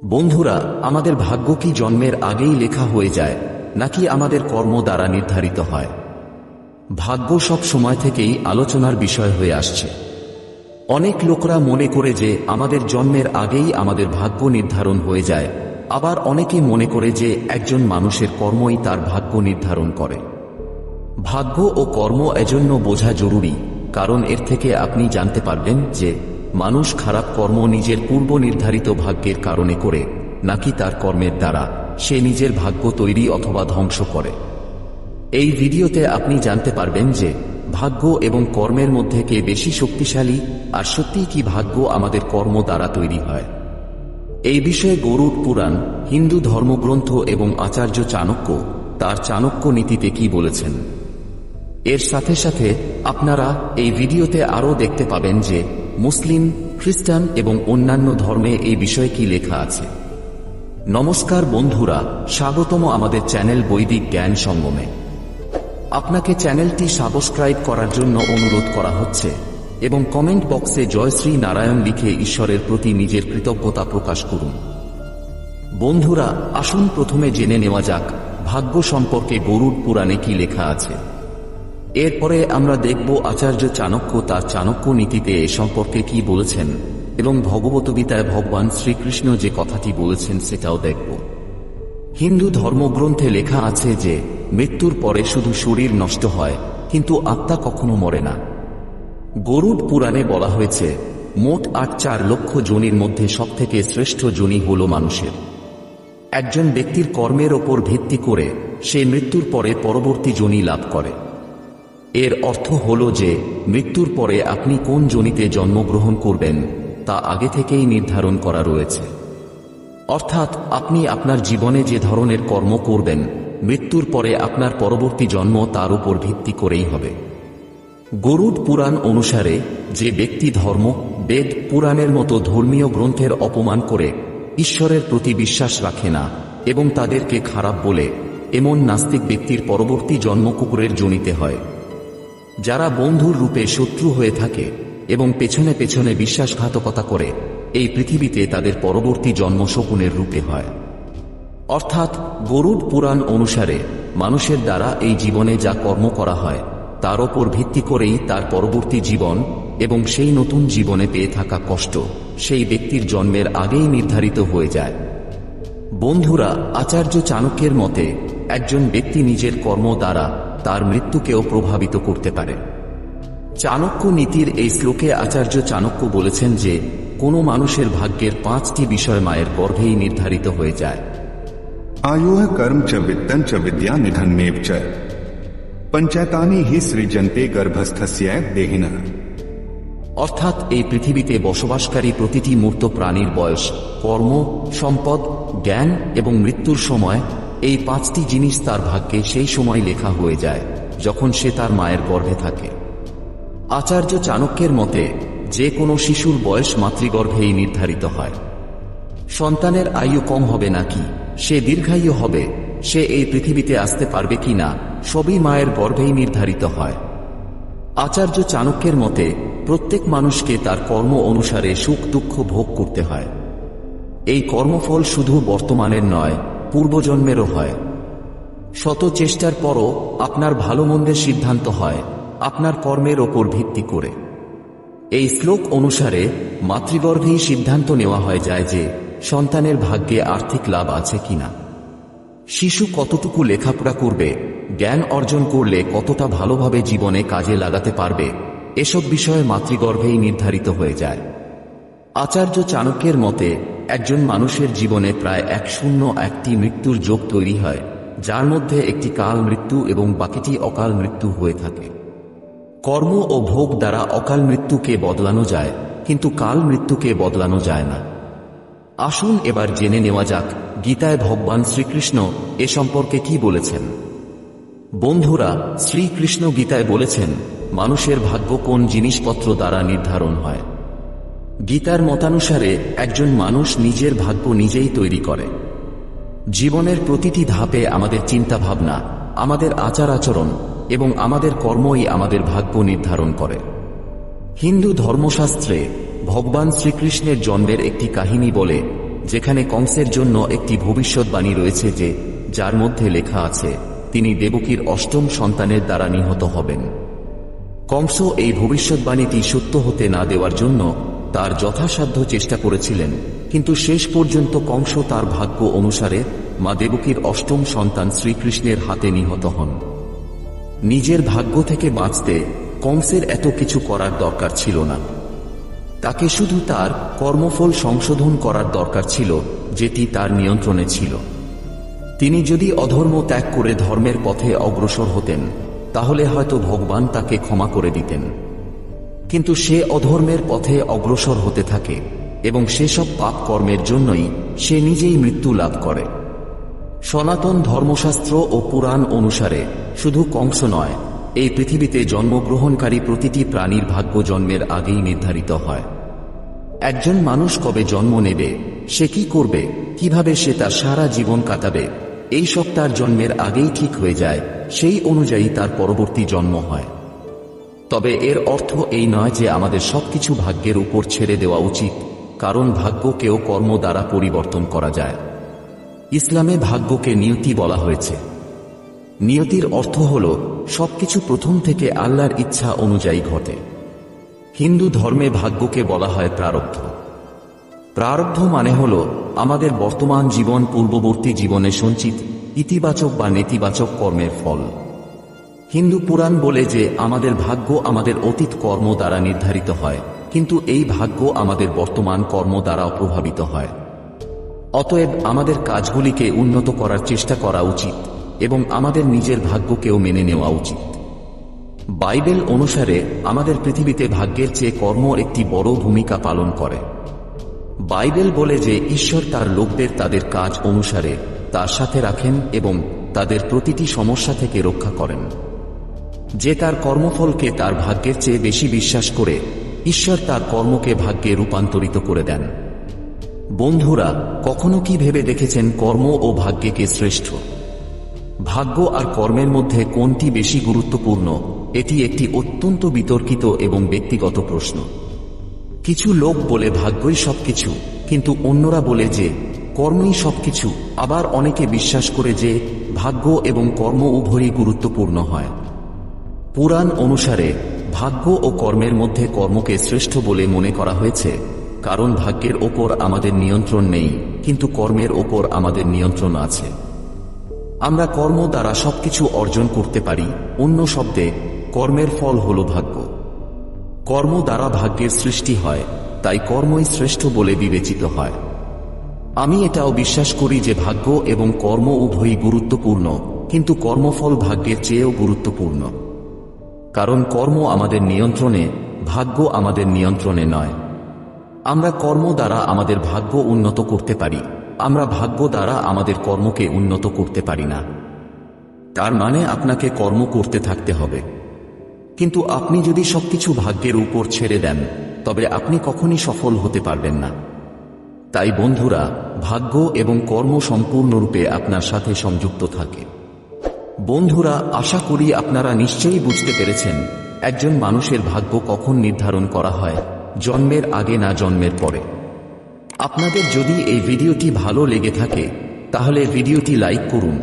বন্ধুরা, আমাদের ভাগ্য কি জন্মের আগেই লেখা হয়ে যায় নাকি আমাদের কর্ম দ্বারা নির্ধারিত হয়? ভাগ্য সব সময় থেকেই আলোচনার বিষয় হয়ে আসছে। অনেক লোকরা মনে করে যে আমাদের জন্মের আগেই আমাদের ভাগ্য নির্ধারণ হয়ে যায়, আবার অনেকে মনে করে যে একজন মানুষের কর্মই তার ভাগ্য নির্ধারণ করে। ভাগ্য ও কর্ম এজন্য বোঝা জরুরি, কারণ এর থেকে আপনি জানতে পারবেন যে মানুষ খারাপ কর্ম নিজের পূর্ব নির্ধারিত ভাগ্যের কারণে করে নাকি তার কর্মের দ্বারা সে নিজের ভাগ্য তৈরি অথবা ধ্বংস করে। এই ভিডিওতে আপনি জানতে পারবেন যে ভাগ্য এবং কর্মের মধ্যে কে বেশি শক্তিশালী, আর সত্যিই কি ভাগ্য আমাদের কর্ম দ্বারা তৈরি হয়। এই বিষয়ে গরুড় পুরাণ, হিন্দু ধর্মগ্রন্থ এবং আচার্য চাণক্য তার চাণক্য নীতিতে কি বলেছেন। এর সাথে সাথে আপনারা এই ভিডিওতে আরও দেখতে পাবেন যে মুসলিম, খ্রিস্টান এবং অন্যান্য ধর্মে এই বিষয়ে কি লেখা আছে। নমস্কার বন্ধুরা, স্বাগতম আমাদের চ্যানেল বৈদিক জ্ঞান সঙ্গমে। আপনাকে চ্যানেলটি সাবস্ক্রাইব করার জন্য অনুরোধ করা হচ্ছে এবং কমেন্ট বক্সে জয় শ্রী নারায়ণ লিখে ঈশ্বরের প্রতি নিজের কৃতজ্ঞতা প্রকাশ করুন। বন্ধুরা, আসুন প্রথমে জেনে নেওয়া যাক ভাগ্য সম্পর্কে গরুড় পুরাণে কি লেখা আছে। এরপরে আমরা দেখব আচার্য চাণক্য তার চাণক্য নীতিতে এ সম্পর্কে কি বলেছেন, এবং ভগবদ্গীতায় ভগবান শ্রীকৃষ্ণ যে কথাটি বলেছেন সেটাও দেখব। হিন্দু ধর্মগ্রন্থে লেখা আছে যে মৃত্যুর পরে শুধু শরীর নষ্ট হয়, কিন্তু আত্মা কখনো মরে না। গরুড় পুরাণে বলা হয়েছে মোট 4 লক্ষ যোনির মধ্যে সবথেকে শ্রেষ্ঠ যোনি হল মানুষের। একজন ব্যক্তির কর্মের ওপর ভিত্তি করে সে মৃত্যুর পরে পরবর্তী যোনি লাভ করে। এর অর্থ হল যে মৃত্যুর পরে আপনি কোন যোনিতে জন্মগ্রহণ করবেন তা আগে থেকেই নির্ধারণ করা রয়েছে। অর্থাৎ আপনি আপনার জীবনে যে ধরনের কর্ম করবেন, মৃত্যুর পরে আপনার পরবর্তী জন্ম তার উপর ভিত্তি করেই হবে। গরুড় পুরাণ অনুসারে যে ব্যক্তি ধর্ম, বেদ, পুরাণের মতো ধর্মীয় গ্রন্থের অপমান করে ঈশ্বরের প্রতি বিশ্বাস রাখে না এবং তাদেরকে খারাপ বলে, এমন নাস্তিক ব্যক্তির পরবর্তী জন্ম কুকুরের যোনিতে হয়। যারা বন্ধুর রূপে শত্রু হয়ে থাকে এবং পেছনে পেছনে বিশ্বাসঘাতকতা করে, এই পৃথিবীতে তাদের পরবর্তী জন্ম শকুনের রূপে হয়। অর্থাৎ গরুড় পুরাণ অনুসারে মানুষের দ্বারা এই জীবনে যা কর্ম করা হয় তার ওপর ভিত্তি করেই তার পরবর্তী জীবন এবং সেই নতুন জীবনে পেয়ে থাকা কষ্ট সেই ব্যক্তির জন্মের আগেই নির্ধারিত হয়ে যায়। বন্ধুরা, আচার্য চাণক্যের মতে একজন ব্যক্তি নিজের কর্ম দ্বারা তার মৃত্যুকেও প্রভাবিত করতে পারে। চাণক্য নীতির এই শ্লোকে আচার্য চাণক্য বলেছেন যে কোনো মানুষের ভাগ্যের 5টি বিষয় মায়ের গর্ভেই নির্ধারিত হয়ে যায়। आयुः कर्म च वित्तं च विद्या निधनमेव च पंचैतानि हि सृजन्ते गर्भस्थस्य देहिनः। অর্থাৎ এই পৃথিবীতে বসবাসকারী প্রতিটি মূর্ত প্রাণীর বয়স, কর্ম, সম্পদ, জ্ঞান এবং মৃত্যুর সময়, এই 5টি জিনিস তার ভাগ্যে সেই সময় লেখা হয়ে যায় যখন সে তার মায়ের গর্ভে থাকে। আচার্য চাণক্যের মতে যে কোনো শিশুর বয়স মাতৃগর্ভেই নির্ধারিত হয়। সন্তানের আয়ু কম হবে নাকি, সে দীর্ঘায়ু হবে, সে এই পৃথিবীতে আসতে পারবে কিনা, সবই মায়ের গর্ভেই নির্ধারিত হয়। আচার্য চাণক্যের মতে প্রত্যেক মানুষকে তার কর্ম অনুসারে সুখ দুঃখ ভোগ করতে হয়। এই কর্মফল শুধু বর্তমানের নয়, পূর্বজন্মেরও হয়। শত চেষ্টার পরও আপনার ভালো মন্দের সিদ্ধান্ত হয় আপনার কর্মের ওপর ভিত্তি করে। এই শ্লোক অনুসারে মাতৃগর্ভেই সিদ্ধান্ত নেওয়া হয়ে যায় যে সন্তানের ভাগ্যে আর্থিক লাভ আছে কিনা, শিশু কতটুকু লেখাপড়া করবে, জ্ঞান অর্জন করলে কতটা ভালোভাবে জীবনে কাজে লাগাতে পারবে, এসব বিষয়ে মাতৃগর্ভেই নির্ধারিত হয়ে যায়। আচার্য চাণক্যের মতে একজন মানুষের জীবনে প্রায় 101টি মৃত্যুর যোগ তৈরি হয়, যার মধ্যে একটি কাল মৃত্যু এবং বাকিটি অকাল মৃত্যু হয়ে থাকে। কর্ম ও ভোগ দ্বারা অকাল মৃত্যুকে বদলানো যায়, কিন্তু কাল মৃত্যুকে বদলানো যায় না। আসুন এবার জেনে নেওয়া যাক গীতায় ভগবান শ্রীকৃষ্ণ এ সম্পর্কে কি বলেছেন। বন্ধুরা, শ্রীকৃষ্ণ গীতায় বলেছেন মানুষের ভাগ্য কোন জিনিসপত্র দ্বারা নির্ধারণ হয়। গীতার মতানুসারে একজন মানুষ নিজের ভাগ্য নিজেই তৈরি করে। জীবনের প্রতিটি ধাপে আমাদের চিন্তা ভাবনা, আমাদের আচার আচরণ এবং আমাদের কর্মই আমাদের ভাগ্য নির্ধারণ করে। হিন্দু ধর্মশাস্ত্রে ভগবান শ্রীকৃষ্ণের জন্মের একটি কাহিনী বলে যেখানে কংসের জন্য একটি ভবিষ্যৎবাণী রয়েছে যে যার মধ্যে লেখা আছে তিনি দেবকীর অষ্টম সন্তানের দ্বারা নিহত হবেন। কংস এই ভবিষ্যৎবাণীটি সত্য হতে না দেওয়ার জন্য তার যথাসাধ্য চেষ্টা করেছিলেন, কিন্তু শেষ পর্যন্ত কংস তার ভাগ্য অনুসারে মা দেবকীর অষ্টম সন্তান শ্রীকৃষ্ণের হাতে নিহত হন। নিজের ভাগ্য থেকে বাঁচতে কংসের এত কিছু করার দরকার ছিল না। তাকে শুধু তার কর্মফল সংশোধন করার দরকার ছিল, যেটি তার নিয়ন্ত্রণে ছিল। তিনি যদি অধর্ম ত্যাগ করে ধর্মের পথে অগ্রসর হতেন তাহলে হয়তো ভগবান তাকে ক্ষমা করে দিতেন, কিন্তু সে অধর্মের পথে অগ্রসর হতে থাকে এবং সেসব পাপ কর্মের জন্যই সে নিজেই মৃত্যু লাভ করে। সনাতন ধর্মশাস্ত্র ও পুরাণ অনুসারে শুধু কংস নয়, এই পৃথিবীতে জন্মগ্রহণকারী প্রতিটি প্রাণীর ভাগ্য জন্মের আগেই নির্ধারিত হয়। একজন মানুষ কবে জন্ম নেবে, সে কি করবে, কিভাবে সে তার সারা জীবন কাটাবে, এই সব তার জন্মের আগেই ঠিক হয়ে যায়। সেই অনুযায়ী তার পরবর্তী জন্ম হয়। তবে এর অর্থ এই নয় যে আমাদের সবকিছু ভাগ্যের উপর ছেড়ে দেওয়া উচিত, কারণ ভাগ্যকেও কর্ম দ্বারা পরিবর্তন করা যায়। ইসলামে ভাগ্যকে নিয়তি বলা হয়েছে। নিয়তির অর্থ হল সবকিছু প্রথম থেকে আল্লাহর ইচ্ছা অনুযায়ী ঘটে। হিন্দু ধর্মে ভাগ্যকে বলা হয় প্রারব্ধ। প্রারব্ধ মানে হল আমাদের বর্তমান জীবন পূর্ববর্তী জীবনে সঞ্চিত ইতিবাচক বা নেতিবাচক কর্মের ফল। হিন্দু পুরাণ বলে যে আমাদের ভাগ্য আমাদের অতীত কর্ম দ্বারা নির্ধারিত হয়, কিন্তু এই ভাগ্য আমাদের বর্তমান কর্ম দ্বারাও প্রভাবিত হয়। অতএব আমাদের কাজগুলিকে উন্নত করার চেষ্টা করা উচিত এবং আমাদের নিজের ভাগ্যকেও মেনে নেওয়া উচিত। বাইবেল অনুসারে আমাদের পৃথিবীতে ভাগ্যের চেয়ে কর্ম একটি বড় ভূমিকা পালন করে। বাইবেল বলে যে ঈশ্বর তার লোকদের তাদের কাজ অনুসারে তার সাথে রাখেন এবং তাদের প্রতিটি সমস্যা থেকে রক্ষা করেন। যে তার কর্মফলকে তার ভাগ্যের চেয়ে বেশি বিশ্বাস করে, ঈশ্বর তার কর্মকে ভাগ্যে রূপান্তরিত করে দেন। বন্ধুরা, কখনো কি ভেবে দেখেছেন কর্ম ও ভাগ্যকে শ্রেষ্ঠ? ভাগ্য আর কর্মের মধ্যে কোনটি বেশি গুরুত্বপূর্ণ? এটি একটি অত্যন্ত বিতর্কিত এবং ব্যক্তিগত প্রশ্ন। কিছু লোক বলে ভাগ্যই সবকিছু, কিন্তু অন্যরা বলে যে কর্মই সবকিছু। আবার অনেকে বিশ্বাস করে যে ভাগ্য এবং কর্ম উভয়ই গুরুত্বপূর্ণ হয়। পুরাণ অনুসারে ভাগ্য ও কর্মের মধ্যে কর্মকে শ্রেষ্ঠ বলে মনে করা হয়েছে, কারণ ভাগ্যের ওপর আমাদের নিয়ন্ত্রণ নেই, কিন্তু কর্মের ওপর আমাদের নিয়ন্ত্রণ আছে। আমরা কর্ম দ্বারা সবকিছু অর্জন করতে পারি। অন্য শব্দে, কর্মের ফল হল ভাগ্য। কর্ম দ্বারা ভাগ্যের সৃষ্টি হয়, তাই কর্মই শ্রেষ্ঠ বলে বিবেচিত হয়। আমি এটাও বিশ্বাস করি যে ভাগ্য এবং কর্ম উভয়ই গুরুত্বপূর্ণ, কিন্তু কর্মফল ভাগ্যের চেয়েও গুরুত্বপূর্ণ। কারণ কর্ম আমাদের নিয়ন্ত্রণে, ভাগ্য আমাদের নিয়ন্ত্রণে নয়। আমরা কর্ম দ্বারা আমাদের ভাগ্য উন্নত করতে পারি, আমরা ভাগ্য দ্বারা আমাদের কর্মকে উন্নত করতে পারি না। তার মানে আপনাকে কর্ম করতে থাকতে হবে, কিন্তু আপনি যদি সবকিছু ভাগ্যের উপর ছেড়ে দেন তবে আপনি কখনই সফল হতে পারবেন না। তাই বন্ধুরা, ভাগ্য এবং কর্ম সম্পূর্ণরূপে আপনার সাথে সংযুক্ত থাকে। বন্ধুরা, আশা করি আপনারা নিশ্চয়ই বুঝতে পেরেছেন একজন মানুষের ভাগ্য কখন নির্ধারণ করা হয়, জন্মের আগে না জন্মের পরে। আপনাদের যদি এই ভিডিওটি ভালো লেগে থাকে তাহলে ভিডিওটি লাইক করুন